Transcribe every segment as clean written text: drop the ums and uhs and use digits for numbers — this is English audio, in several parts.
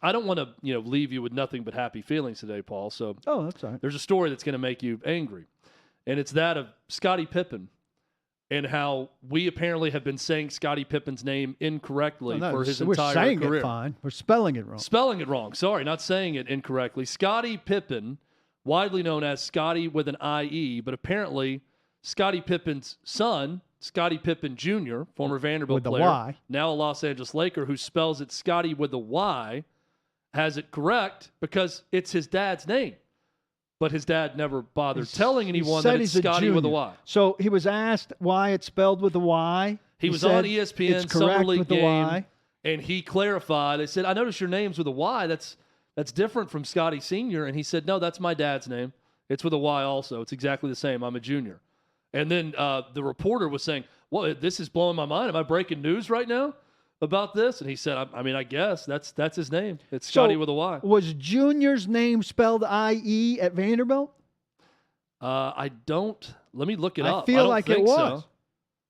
I don't want to, leave you with nothing but happy feelings today, Paul. So that's all right. there's a story that's going to make you angry, and it's that of Scottie Pippen and how we apparently have been saying Scottie Pippen's name incorrectly for his entire career. We're saying it fine. We're spelling it wrong. Spelling it wrong. Sorry, not saying it incorrectly. Scottie Pippen, widely known as Scottie with an I-E, but apparently Scottie Pippen's son, Scottie Pippen Jr., former Vanderbilt player, Y. now a Los Angeles Laker, who spells it Scottie with a Y, has it correct because it's his dad's name. But his dad never bothered telling anyone that it's Scottie with a Y. So he was asked why it's spelled with a Y. He was on ESPN Summer League game, and he clarified. They said, I noticed your name's with a Y. That's different from Scottie Sr. And he said, no, that's my dad's name. It's with a Y also. It's exactly the same. I'm a junior. And then the reporter was saying, well, this is blowing my mind. Am I breaking news right now about this? And he said, I guess that's his name. It's Scottie with a Y. Was Junior's name spelled I-E at Vanderbilt? I don't. Let me look it up. I feel like it was. So.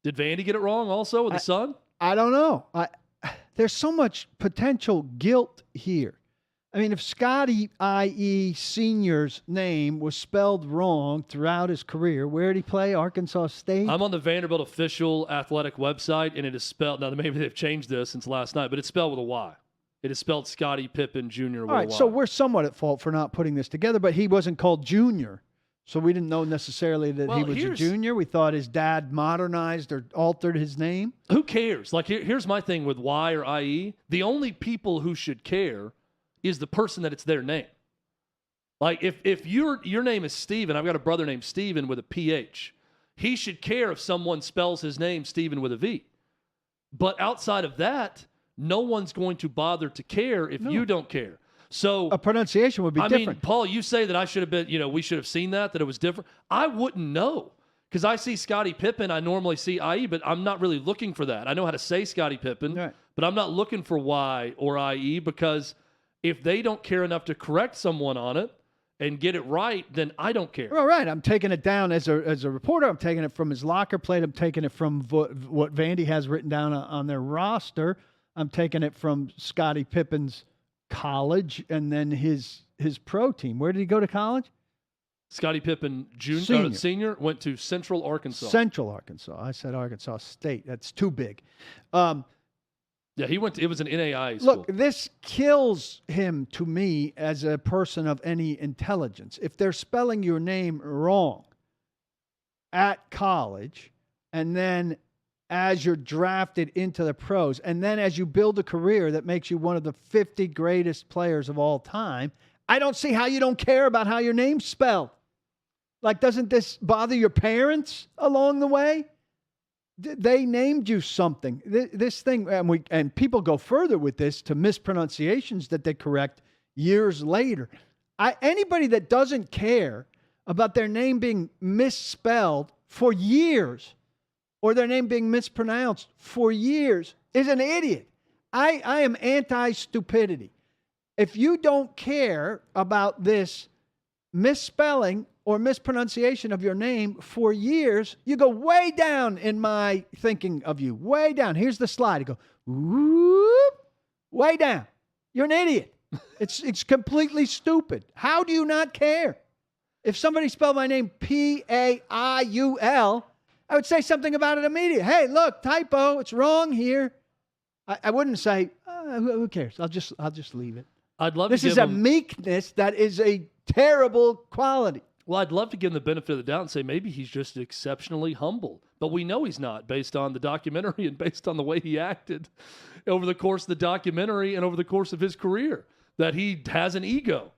Did Vandy get it wrong also with the son? I don't know. There's so much potential guilt here. I mean, if Scottie, i.e. Senior's name was spelled wrong throughout his career, where did he play? Arkansas State? I'm on the Vanderbilt official athletic website, and it is spelled, now maybe they've changed this since last night, but it's spelled with a Y. It is spelled Scottie Pippen Jr. with a Y. All right, so we're somewhat at fault for not putting this together, but he wasn't called Junior. So we didn't know necessarily that he was a junior. We thought his dad modernized or altered his name. Who cares? Like, here's my thing with Y or IE. The only people who should care is the person that it's their name. Like, if your name is Steven, I've got a brother named Steven with a PH. He should care if someone spells his name Steven with a V. But outside of that, no one's going to bother to care if you don't care. So a pronunciation would be different. I mean, Paul, you say that I should have been, we should have seen that it was different. I wouldn't know because I see Scottie Pippen. I normally see IE, but I'm not really looking for that. I know how to say Scottie Pippen, but I'm not looking for Y or IE because if they don't care enough to correct someone on it and get it right, then I don't care. All right. I'm taking it down as a reporter. I'm taking it from his locker plate. I'm taking it from what Vandy has written down on their roster. I'm taking it from Scottie Pippen's college and then his pro team. Where did he go to college? Scottie Pippen senior went to Central Arkansas. Central Arkansas. I said Arkansas State. That's too big. Yeah, he went. It was an NAIA school. Look, this kills him to me as a person of any intelligence. If they're spelling your name wrong at college, and then as you're drafted into the pros, and then as you build a career that makes you one of the 50 greatest players of all time, I don't see how you don't care about how your name's spelled. Like, doesn't this bother your parents along the way? They named you something. This thing, and people go further with this to mispronunciations that they correct years later. Anybody that doesn't care about their name being misspelled for years or their name being mispronounced for years is an idiot. I am anti-stupidity. If you don't care about this misspelling or mispronunciation of your name for years, you go way down in my thinking of you. Way down. Here's the slide. You go, whoop, way down. You're an idiot. It's completely stupid. How do you not care? If somebody spelled my name P-A-I-U-L, I would say something about it immediately. Hey, look, typo. It's wrong here. I wouldn't say, who cares? I'll just leave it. I'd love. This is a meekness that is a terrible quality. Well, I'd love to give him the benefit of the doubt and say maybe he's just exceptionally humble. But we know he's not based on the documentary and based on the way he acted over the course of the documentary and over the course of his career, that he has an ego